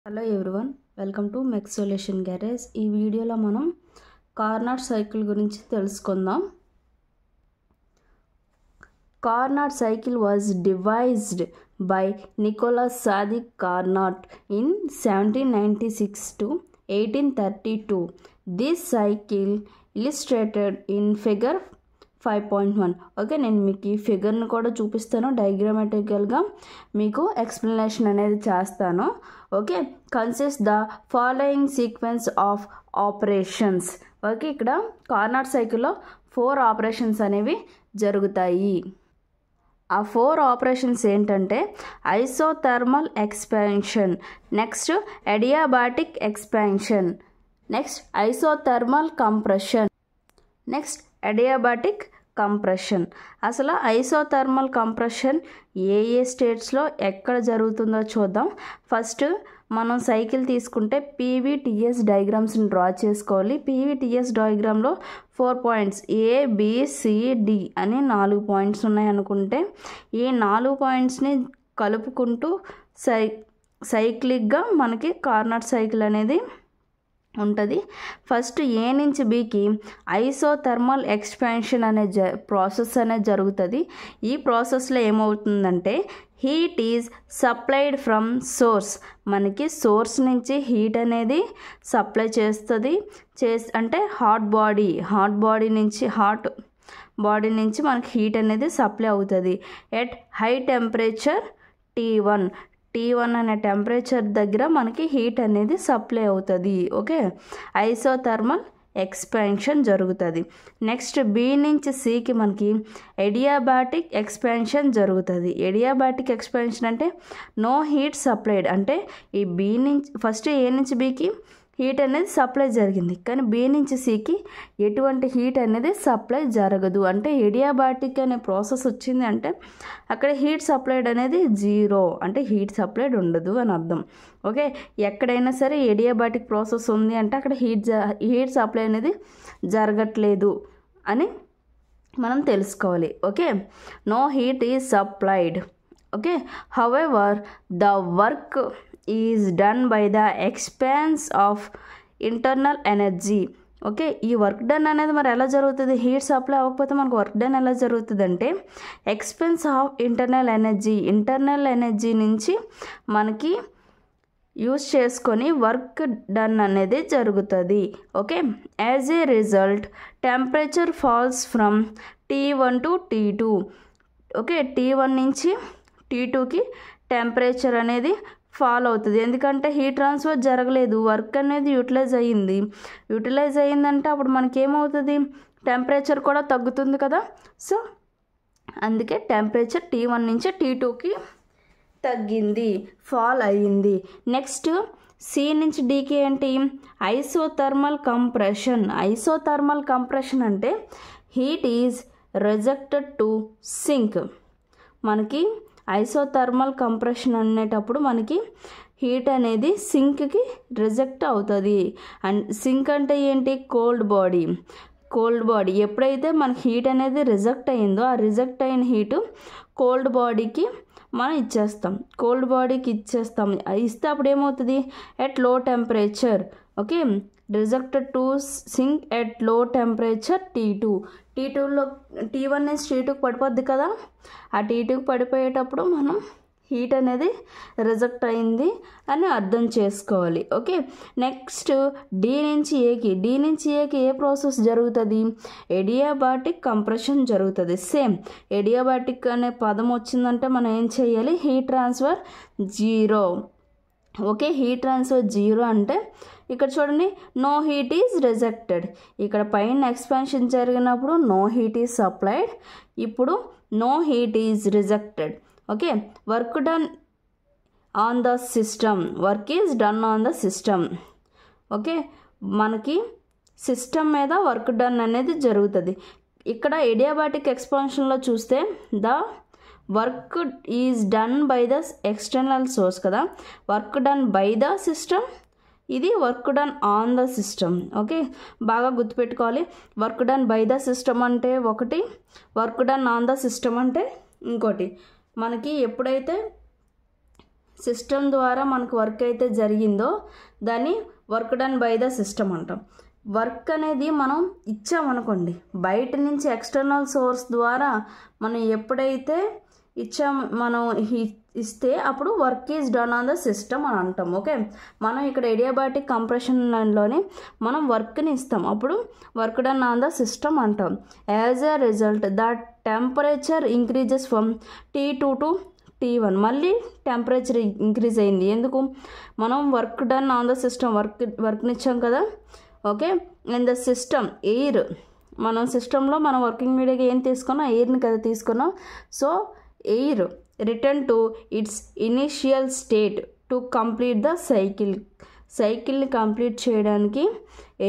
Hello everyone, welcome to mech solution garage. ఈ వీడియోలో మనం కార్నాట్ సైకిల్ గురించి తెలుసుకుందాం. Carnot cycle was devised by Nicolas Sadi Carnot in 1796 to 1832. This cycle illustrated in figure 5.1. Okay, నేను మీకు ఈ ఫిగర్ని కూడా చూపిస్తాను, డయాగ్రామాటికల్గా మీకు ఎక్స్ప్లెనేషన్ అనేది చేస్తాను. Okay, consist the following sequence of operations. Okay, ఇక్కడ కార్నాట్ సైకిల్లో 4 ఆపరేషన్స్ అనేవి జరుగుతాయి. ఆ 4 ఆపరేషన్స్ ఏంటంటే isothermal expansion, next adiabatic expansion, next isothermal compression, next adiabatic compression. అసలు ఐసోథర్మల్ కంప్రెషన్ ఏ స్టేట్స్లో ఎక్కడ జరుగుతుందో చూద్దాం. ఫస్ట్ మనం సైకిల్ తీసుకుంటే పీవీటీఎస్ డయాగ్రామ్స్ని డ్రా చేసుకోవాలి. పీవీటీఎస్ డయాగ్రామ్లో 4 పాయింట్స్ ABCD అని 4 పాయింట్స్ ఉన్నాయి అనుకుంటే, ఈ 4 పాయింట్స్ని కలుపుకుంటూ సైక్లిక్గా మనకి కార్నాట్ సైకిల్ అనేది ఉంటుంది. ఫస్ట్ ఏ నుంచి బికి ఐసోథర్మల్ ఎక్స్పాన్షన్ అనే ప్రాసెస్ అనేది జరుగుతుంది. ఈ ప్రాసెస్లో ఏమవుతుందంటే heat is supplied from source. మనకి సోర్స్ నుంచి హీట్ అనేది సప్లై చేస్తుంది. అంటే హాట్ బాడీ నుంచి మనకి హీట్ అనేది సప్లై అవుతుంది ఎట్ హై టెంపరేచర్ T1 అనే టెంపరేచర్ దగ్గర మనకి హీట్ అనేది సప్లై అవుతుంది. ఓకే, ఐసోథర్మల్ ఎక్స్పాన్షన్ జరుగుతుంది. నెక్స్ట్ బి నుంచి సికి మనకి ఎడియాబాటిక్ ఎక్స్పాన్షన్ జరుగుతుంది. ఎడియాబాటిక్ ఎక్స్పాన్షన్ అంటే నో హీట్ సప్లైడ్. అంటే ఈ బి నుంచి ఫస్ట్ ఏ నుంచి బికి హీట్ అనేది సప్లై జరిగింది, కానీ బి నుంచి సికి ఎటువంటి హీట్ అనేది సప్లై జరగదు. అంటే ఎడియాబాటిక్ అనే ప్రాసెస్ వచ్చింది అంటే అక్కడ హీట్ సప్లైడ్ అనేది 0, అంటే హీట్ సప్లైడ్ ఉండదు అని అర్థం. ఓకే, ఎక్కడైనా సరే ఎడియాబాటిక్ ప్రాసెస్ ఉంది అంటే అక్కడ హీట్ సప్లై అనేది జరగట్లేదు అని మనం తెలుసుకోవాలి. Okay, no heat is supplied. Okay, however the work is done by the expanse of internal energy. Okay, ఈ వర్క్ డన్ అనేది మరి ఎలా జరుగుతుంది? హీట్ సప్లై అవ్వకపోతే మనకు వర్క్ డన్ ఎలా జరుగుతుంది అంటే ఎక్స్పెన్స్ ఆఫ్ ఇంటర్నల్ ఎనర్జీ నుంచి మనకి యూజ్ చేసుకొని వర్క్ డన్ అనేది జరుగుతుంది. Okay, as a result temperature falls from T1 to T2. Okay, T1 నుంచి T2కి టెంపరేచర్ అనేది ఫాల్ అవుతుంది. ఎందుకంటే హీట్ ట్రాన్స్ఫర్ జరగలేదు, వర్క్ అనేది యూటిలైజ్ అయ్యిందంటే అప్పుడు మనకేమవుతుంది? టెంపరేచర్ కూడా తగ్గుతుంది కదా. సో అందుకే టెంపరేచర్ T1 నుంచి T2కి తగ్గింది, ఫాల్ అయ్యింది. నెక్స్ట్ సి నుంచి డీకి ఏంటి? ఐసోథర్మల్ కంప్రెషన్ అంటే heat is rejected to sink. మనకి ఐసోథర్మల్ కంప్రెషన్ అనేటప్పుడు మనకి హీట్ అనేది సింక్కి రిజెక్ట్ అవుతుంది. అండ్ సింక్ అంటే ఏంటి? Cold body. ఎప్పుడైతే మనకి హీట్ అనేది రిజెక్ట్ అయ్యిందో ఆ రిజెక్ట్ అయిన హీటు కోల్డ్ బాడీకి మనం ఇచ్చేస్తాం. ఇస్తే అప్పుడు ఏమవుతుంది? At low temperature. Okay, rejected to sink at low temperature T2లో T1 నుంచి T2కి పడిపోద్ది కదా. ఆ T2కి పడిపోయేటప్పుడు మనం హీట్ అనేది రిజెక్ట్ అయింది అని అర్థం చేసుకోవాలి. ఓకే, నెక్స్ట్ డి నుంచి ఏకి ఏ ప్రాసెస్ జరుగుతుంది? ఎడియాబాటిక్ కంప్రెషన్ జరుగుతుంది. సేమ్ ఎడియాబాటిక్ అనే పదం వచ్చిందంటే మనం ఏం చేయాలి? Heat transfer 0. Okay, heat transfer 0 అంటే ఇక్కడ చూడండి, నో హీట్ ఈజ్ రిజెక్టెడ్. ఇక్కడ పైన ఎక్స్పాన్షన్ జరిగినప్పుడు నో హీట్ ఈజ్ సప్లైడ్, ఇప్పుడు no heat is rejected. Okay, work is done on the system. Okay, మనకి సిస్టమ్ మీద వర్క్ డన్ అనేది జరుగుతుంది. ఇక్కడ ఎడియాబాటిక్ ఎక్స్పాన్షన్లో చూస్తే the work is done by the external source కదా. Work done by the system, ఇది work done on the system. Okay, బాగా గుర్తుపెట్టుకోవాలి. Work done by the system అంటే ఒకటి, work done on the system అంటే ఇంకోటి. మనకి ఎప్పుడైతే సిస్టమ్ ద్వారా మనకు వర్క్ అయితే జరిగిందో దాన్ని work done by the system అంటాం. వర్క్ అనేది మనం ఇచ్చామనుకోండి, బయట నుంచి ఎక్స్టర్నల్ సోర్స్ ద్వారా మనం ఎప్పుడైతే మనం ఇస్తే అప్పుడు work is done on the system అని అంటాం. ఓకే, మనం ఇక్కడ ఎడియాబాటిక్ కంప్రెషన్లోనే మనం వర్క్ని ఇస్తాం, అప్పుడు work done on the system అంటాం. As a result the temperature increases from T2 to T1. మళ్ళీ టెంపరేచర్ ఇంక్రీజ్ అయింది, ఎందుకు? మనం work done on the system వర్క్ని ఇచ్చాం కదా. Okay, and the system air, మనం సిస్టంలో మనం వర్కింగ్ మీడియాగా ఏం తీసుకున్నాం? ఎయిర్ని కదా తీసుకున్నాం. So air return to its initial state to complete the సైకిల్ని కంప్లీట్ చేయడానికి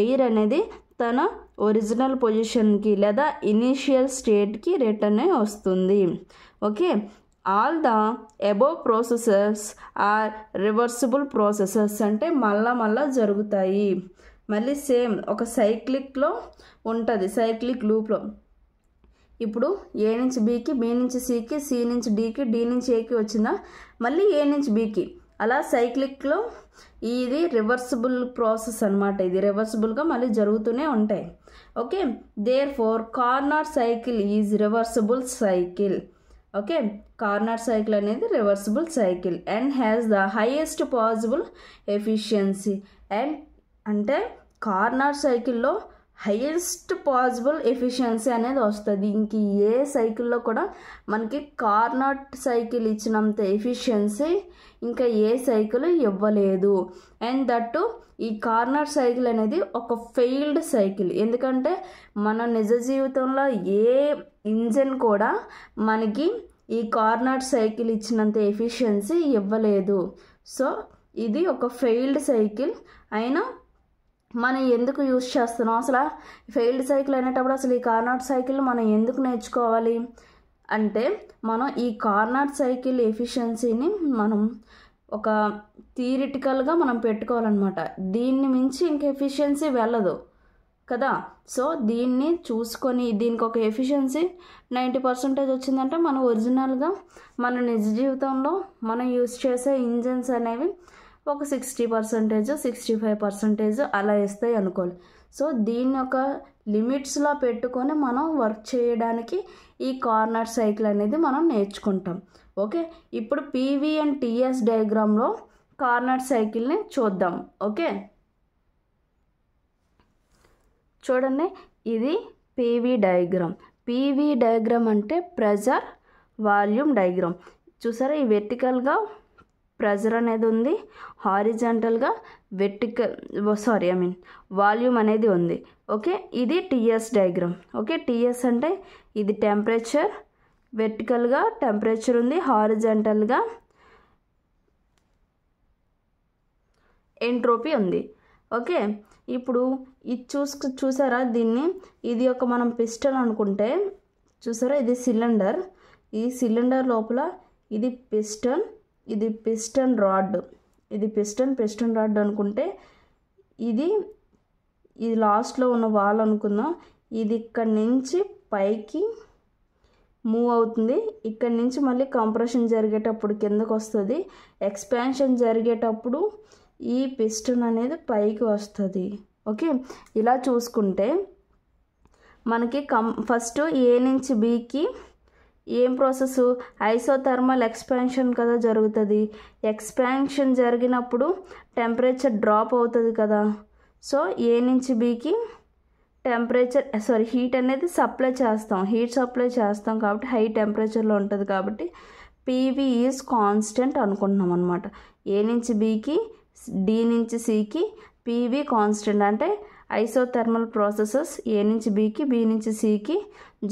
ఎయిర్ అనేది తన ఒరిజినల్ పొజిషన్కి లేదా ఇనిషియల్ స్టేట్కి రిటర్న్ వస్తుంది. Okay, all the above processes are reversible processes, అంటే మళ్ళా జరుగుతాయి. మళ్ళీ సేమ్ ఒక సైక్లిక్లో ఉంటుంది, సైక్లిక్ లూప్లో. ఇప్పుడు ఏ నుంచి బీకి, బి నుంచి సికి, సి నుంచి డీకి, డి నుంచి ఏకి వచ్చిందా, మళ్ళీ ఏ నుంచి బీకి, అలా సైక్లిక్లో ఇది రివర్సిబుల్ ప్రాసెస్ అనమాట. ఇది రివర్సిబుల్గా మళ్ళీ జరుగుతూనే ఉంటాయి. Okay, therefore Carnot cycle is reversible cycle. Okay, Carnot cycle అనేది reversible cycle and has the highest possible efficiency. And అంటే కార్నాట్ సైకిల్లో హైయెస్ట్ పాసిబుల్ ఎఫిషియన్సీ అనేది వస్తుంది. ఇంక ఏ సైకిల్లో కూడా మనకి కార్నాట్ సైకిల్ ఇచ్చినంత ఎఫిషియన్సీ ఇంకా ఏ సైకిల్ ఇవ్వలేదు. అండ్ దట్టు ఈ కార్నాట్ సైకిల్ అనేది ఒక ఫెయిల్డ్ సైకిల్, ఎందుకంటే మన నిజ జీవితంలో ఏ ఇంజన్ కూడా మనకి ఈ కార్నాట్ సైకిల్ ఇచ్చినంత ఎఫిషియన్సీ ఇవ్వలేదు. సో ఇది ఒక ఫెయిల్డ్ సైకిల్. అయినా మనం ఎందుకు యూజ్ చేస్తున్నాం? అసలు ఫెయిల్డ్ సైకిల్ అనేటప్పుడు అసలు ఈ కార్నాట్ సైకిల్ మనం ఎందుకు నేర్చుకోవాలి అంటే, మనం ఈ కార్నాట్ సైకిల్ ఎఫిషియన్సీని మనం ఒక థియరిటికల్గా మనం పెట్టుకోవాలన్నమాట. దీన్ని మించి ఇంక ఎఫిషియన్సీ వెళ్ళదు కదా. సో దీన్ని చూసుకొని దీనికి ఒక ఎఫిషియన్సీ 90% వచ్చిందంటే మనం ఒరిజినల్గా మన నిజ జీవితంలో మనం యూజ్ చేసే ఇంజన్స్ అనేవి ఒక 60%, 65% అలా ఇస్తాయి అనుకోవాలి. సో దీన్ని ఒక లిమిట్స్లో పెట్టుకొని మనం వర్క్ చేయడానికి ఈ కార్నాట్ సైకిల్ అనేది మనం నేర్చుకుంటాం. ఓకే, ఇప్పుడు పీవీ అండ్ టీఎస్ డయాగ్రామ్లో కార్నాట్ సైకిల్ని చూద్దాం. ఓకే, చూడండి, ఇది పీవీ డయాగ్రామ్. పీవీ డయాగ్రామ్ అంటే ప్రెజర్ వాల్యూమ్ డయాగ్రామ్. చూసారా, ఈ వెర్టికల్గా ప్రెజర్ అనేది ఉంది, హారిజాంటల్గా వాల్యూమ్ అనేది ఉంది. ఓకే, ఇది టీఎస్ డయాగ్రామ్. ఓకే, టీఎస్ అంటే ఇది టెంపరేచర్, వెర్టికల్గా టెంపరేచర్ ఉంది, హారిజాంటల్గా ఎంట్రోపీ ఉంది. ఓకే, ఇప్పుడు ఇది చూసారా దీన్ని, ఇది ఒక మనం పిస్టన్ అనుకుంటే, చూసారా ఇది సిలిండర్, ఈ సిలిండర్ లోపల ఇది పిస్టన్, ఇది పిస్టన్ రాడ్, ఇది పిస్టన్ రాడ్ అనుకుంటే, ఇది లాస్ట్లో ఉన్న వాల్ అనుకుందాం. ఇది ఇక్కడి నుంచి పైకి మూవ్ అవుతుంది, ఇక్కడి నుంచి మళ్ళీ కంప్రెషన్ జరిగేటప్పుడు కిందకు వస్తుంది, ఎక్స్పాన్షన్ జరిగేటప్పుడు ఈ పిస్టన్ అనేది పైకి వస్తుంది. ఓకే, ఇలా చూసుకుంటే మనకి ఫస్ట్ ఏ నుంచి బీకి ఏం ప్రాసెస్? ఐసోథర్మల్ ఎక్స్పాన్షన్ కదా జరుగుతుంది. ఎక్స్పాన్షన్ జరిగినప్పుడు టెంపరేచర్ డ్రాప్ అవుతుంది కదా. సో ఏ నుంచి బీకి హీట్ అనేది హీట్ సప్లై చేస్తాం కాబట్టి హై టెంపరేచర్లో ఉంటుంది కాబట్టి పీవీ ఈజ్ కాన్స్టెంట్ అనుకుంటున్నాం అనమాట. ఏ నుంచి బీకి, డి నుంచి సికి పీవీ కాన్స్టెంట్, అంటే ఐసోథర్మల్ ప్రాసెసెస్ ఏ నుంచి బీకి, బి నుంచి సికి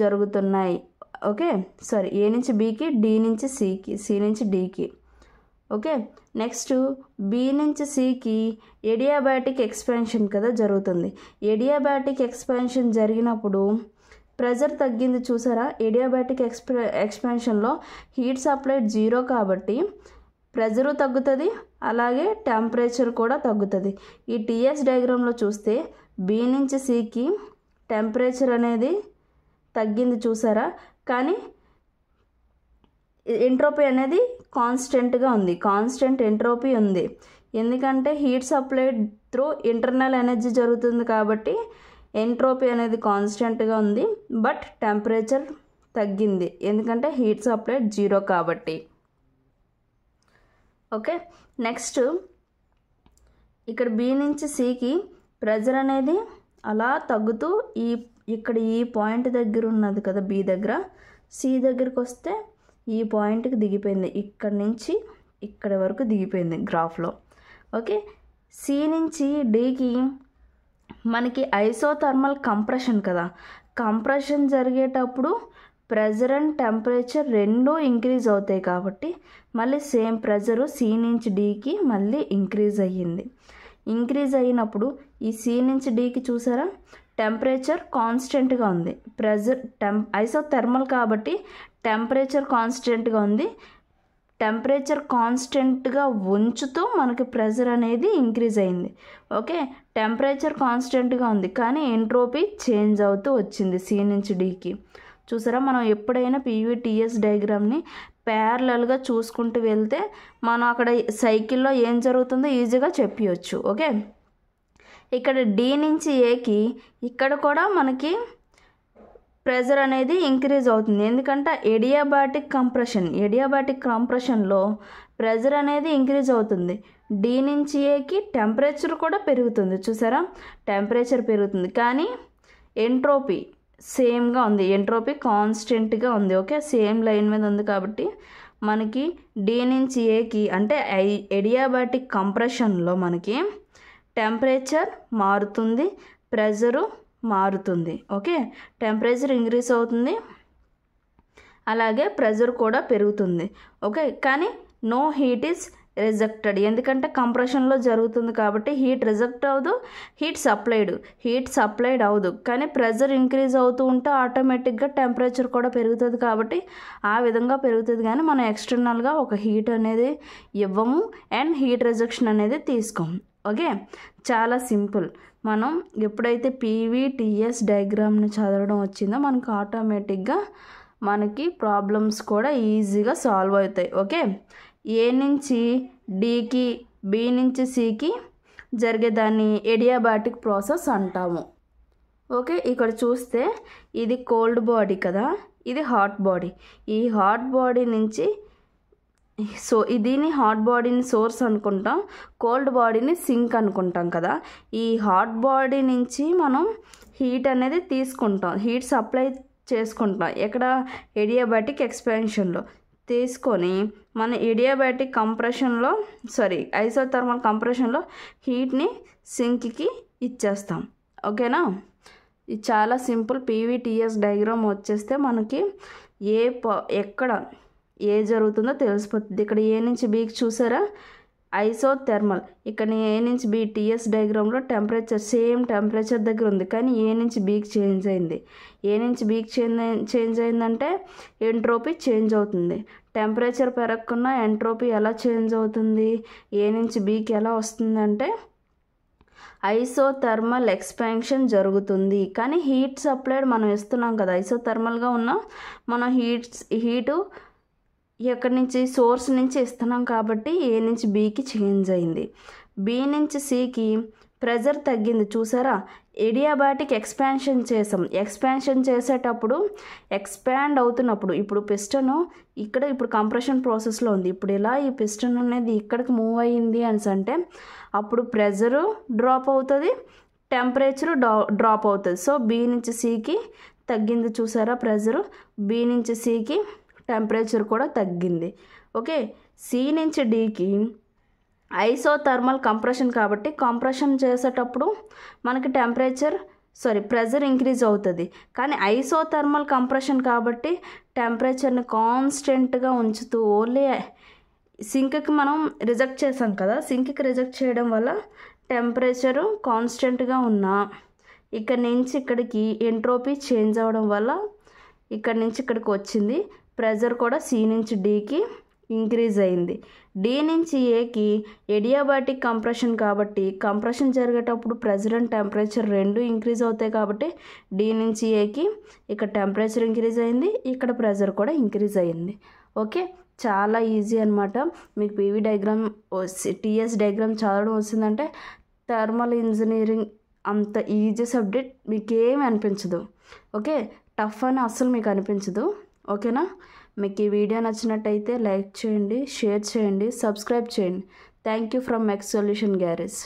జరుగుతున్నాయి. ఓకే, ఏ నుంచి బీకి, డి నుంచి సికి, సి నుంచి డికి. ఓకే, నెక్స్ట్ బి నుంచి సికి ఎడియాబాటిక్ ఎక్స్పాన్షన్ కదా జరుగుతుంది. ఎడియాబాటిక్ ఎక్స్పాన్షన్ జరిగినప్పుడు ప్రెజర్ తగ్గింది చూసారా. ఎడియాబాటిక్ ఎక్స్పాన్షన్లో హీట్ సప్లై 0 కాబట్టి ప్రెజరు తగ్గుతుంది, అలాగే టెంపరేచర్ కూడా తగ్గుతుంది. ఈ టీఎస్ డయాగ్రామ్లో చూస్తే బి నుంచి సికి టెంపరేచర్ అనేది తగ్గింది చూసారా, కానీ ఎంట్రోపీ అనేది కాన్స్టెంట్గా ఉంది, కాన్స్టెంట్ ఎంట్రోపీ ఉంది. ఎందుకంటే heat supplied through internal energy జరుగుతుంది కాబట్టి ఎంట్రోపీ అనేది కాన్స్టెంట్గా ఉంది. బట్ టెంపరేచర్ తగ్గింది ఎందుకంటే హీట్ సప్లైడ్ 0 కాబట్టి. ఓకే, నెక్స్ట్ ఇక్కడ బి నుంచి సికి ప్రెజర్ అనేది అలా తగ్గుతూ ఇక్కడ ఈ పాయింట్ దగ్గర ఉన్నది కదా బి దగ్గర, సి దగ్గరికి వస్తే ఈ పాయింట్కి దిగిపోయింది, ఇక్కడ నుంచి ఇక్కడ వరకు దిగిపోయింది గ్రాఫ్లో. ఓకే, సి నుంచి డికి మనకి ఐసోథర్మల్ కంప్రెషన్ కదా, కంప్రెషన్ జరిగేటప్పుడు ప్రెజర్ అండ్ టెంపరేచర్ రెండూ ఇంక్రీజ్ అవుతాయి కాబట్టి మళ్ళీ సేమ్ ప్రెజరు సి నుంచి డికి మళ్ళీ ఇంక్రీజ్ అయ్యింది. ఇంక్రీజ్ అయినప్పుడు ఈ సి నుంచి డికి చూసారా టెంపరేచర్ కాన్స్టెంట్గా ఉంది, ప్రెజర్ ఐసోథర్మల్ కాబట్టి టెంపరేచర్ కాన్స్టెంట్గా ఉంది. టెంపరేచర్ కాన్స్టెంట్గా ఉంచుతూ మనకి ప్రెజర్ అనేది ఇంక్రీజ్ అయింది. ఓకే, టెంపరేచర్ కాన్స్టెంట్గా ఉంది కానీ ఎంట్రోపీ చేంజ్ అవుతూ వచ్చింది సి నుంచి డికి. చూసారా, మనం ఎప్పుడైనా పీవీటీఎస్ డయాగ్రామ్ని ప్యారలల్గా చూసుకుంటూ వెళ్తే మనం అక్కడ సైకిల్లో ఏం జరుగుతుందో ఈజీగా చెప్పవచ్చు. ఓకే, ఇక్కడ డి నుంచి ఏకి ఇక్కడ కూడా మనకి ప్రెజర్ అనేది ఇంక్రీజ్ అవుతుంది ఎందుకంటే ఎడియాబాటిక్ కంప్రెషన్లో ప్రెజర్ అనేది ఇంక్రీజ్ అవుతుంది. డి నుంచి ఏకి టెంపరేచర్ కూడా పెరుగుతుంది. చూసారా, టెంపరేచర్ పెరుగుతుంది కానీ ఎంట్రోపీ సేమ్గా ఉంది, ఎంట్రోపీ కాన్స్టెంట్గా ఉంది. ఓకే, సేమ్ లైన్ మీద ఉంది కాబట్టి మనకి డి నుంచి ఏకి అంటే ఎడియాబాటిక్ కంప్రెషన్లో మనకి టెంపరేచర్ మారుతుంది, ప్రెజరు మారుతుంది. ఓకే, టెంపరేచర్ ఇంక్రీజ్ అవుతుంది అలాగే ప్రెజర్ కూడా పెరుగుతుంది. ఓకే, కానీ నో హీట్ ఈజ్ రిజెక్టెడ్ ఎందుకంటే కంప్రెషన్లో జరుగుతుంది కాబట్టి హీట్ రిజెక్ట్ అవ్వదు, హీట్ సప్లైడ్ అవ్వదు. కానీ ప్రెజర్ ఇంక్రీజ్ అవుతూ ఉంటే ఆటోమేటిక్గా టెంపరేచర్ కూడా పెరుగుతుంది కాబట్టి ఆ విధంగా పెరుగుతుంది. కానీ మనం ఎక్స్టర్నల్గా ఒక హీట్ అనేది ఇవ్వము అండ్ హీట్ రిజెక్షన్ అనేది తీసుకోము. ఓకే, చాలా సింపుల్. మనం ఎప్పుడైతే పీవీటీఎస్ డయాగ్రామ్ని చదవడం వచ్చిందో మనకు ఆటోమేటిక్గా మనకి ప్రాబ్లమ్స్ కూడా ఈజీగా సాల్వ్ అవుతాయి. ఓకే, ఏ నుంచి డికి బి నుంచి సికి జరిగేదాన్ని ఎడియాబాటిక్ ప్రాసెస్ అంటాము. ఓకే, ఇక్కడ చూస్తే ఇది కోల్డ్ బాడీ కదా, ఇది హాట్ బాడీ. ఈ హాట్ బాడీ నుంచి దీన్ని హాట్ బాడీని సోర్స్ అనుకుంటాం, కోల్డ్ బాడీని సింక్ అనుకుంటాం కదా. ఈ హాట్ బాడీ నుంచి మనం హీట్ అనేది తీసుకుంటాం, హీట్ సప్లై చేసుకుంటాం. ఎక్కడ ఎడియాబాటిక్ ఎక్స్పాన్షన్లో తీసుకొని మన ఎడియాబాటిక్ కంప్రెషన్లో ఐసోథర్మల్ కంప్రెషన్లో హీట్ని సింక్కి ఇచ్చేస్తాం. ఓకేనా, ఇది చాలా సింపుల్. పీవీటీఎస్ డయాగ్రామ్ వచ్చేస్తే మనకి ఎక్కడ ఏ జరుగుతుందో తెలిసిపోతుంది. ఇక్కడ ఏ నుంచి బీకి చూసారా ఐసోథర్మల్, ఇక్కడ ఏ నుంచి బి టీఎస్ డయాగ్రామ్లో టెంపరేచర్ సేమ్ టెంపరేచర్ దగ్గర ఉంది కానీ ఏ నుంచి బీకి చేంజ్ అయింది. ఏ నుంచి బీకి చేంజ్ అయిందంటే ఎంట్రోపీ చేంజ్ అవుతుంది. టెంపరేచర్ పెరగకుండా ఎంట్రోపీ ఎలా చేంజ్ అవుతుంది, ఏ నుంచి బీకి ఎలా వస్తుందంటే ఐసోథర్మల్ ఎక్స్పాన్షన్ జరుగుతుంది. కానీ హీట్ సప్లైడ్ మనం ఇస్తున్నాం కదా, ఐసోథర్మల్గా ఉన్న మనం హీటు ఎక్కడి నుంచి సోర్స్ నుంచి ఇస్తున్నాం కాబట్టి ఏ నుంచి బీకి చేంజ్ అయింది. బి నుంచి సికి ప్రెజర్ తగ్గింది. చూసారా, ఎడియాబాటిక్ ఎక్స్పాన్షన్ చేసాం. ఎక్స్పాన్షన్ చేసేటప్పుడు ఎక్స్పాండ్ అవుతున్నప్పుడు ఇప్పుడు పిస్టన్ ఇప్పుడు కంప్రెషన్ ప్రాసెస్లో ఉంది. ఇప్పుడు ఇలా ఈ పిస్టన్ అనేది ఇక్కడికి మూవ్ అయ్యింది అంటే అప్పుడు ప్రెజరు డ్రాప్ అవుతుంది, టెంపరేచరు డ్రాప్ అవుతుంది. సో బి నుంచి సికి తగ్గింది. చూసారా ప్రెజరు, బి నుంచి సికి టెంపరేచర్ కూడా తగ్గింది. ఓకే, సి నుంచి డికి ఐసోథర్మల్ కంప్రెషన్ కాబట్టి కంప్రెషన్ చేసేటప్పుడు మనకి ప్రెజర్ ఇంక్రీజ్ అవుతుంది. కానీ ఐసోథర్మల్ కంప్రెషన్ కాబట్టి టెంపరేచర్ని కాన్స్టెంట్గా ఉంచుతూ ఓన్లీ సింక్కి మనం రిజెక్ట్ చేసాం కదా, సింక్కి రిజెక్ట్ చేయడం వల్ల టెంపరేచరు కాన్స్టెంట్గా ఉన్నా ఇక్కడ నుంచి ఇక్కడికి ఎంట్రోపీ చేంజ్ అవ్వడం వల్ల ఇక్కడ నుంచి ఇక్కడికి వచ్చింది. ప్రెజర్ కూడా సి నుంచి డికి ఇంక్రీజ్ అయింది. డి నుంచి ఏకి ఎడియాబాటిక్ కంప్రెషన్ కాబట్టి కంప్రెషన్ జరిగేటప్పుడు ప్రెజర్ అండ్ టెంపరేచర్ రెండు ఇంక్రీజ్ అవుతాయి కాబట్టి డి నుంచి ఏకి ఇక్కడ టెంపరేచర్ ఇంక్రీజ్ అయింది, ఇక్కడ ప్రెజర్ కూడా ఇంక్రీజ్ అయింది. ఓకే, చాలా ఈజీ అనమాట. మీకు పీవీ డయాగ్రామ్ టీఎస్ డయాగ్రామ్ చదవడం వస్తుందంటే థర్మల్ ఇంజనీరింగ్ అంత ఈజీ సబ్జెక్ట్ మీకు ఏమి అనిపించదు. ఓకే, టఫ్ అని అస్సలు మీకు అనిపించదు. ఓకేనా? మీకు ఈ వీడియో నచ్చినట్టయితే లైక్ చేయండి, షేర్ చేయండి, సబ్స్క్రైబ్ చేయండి. Thank you from mess solution garage.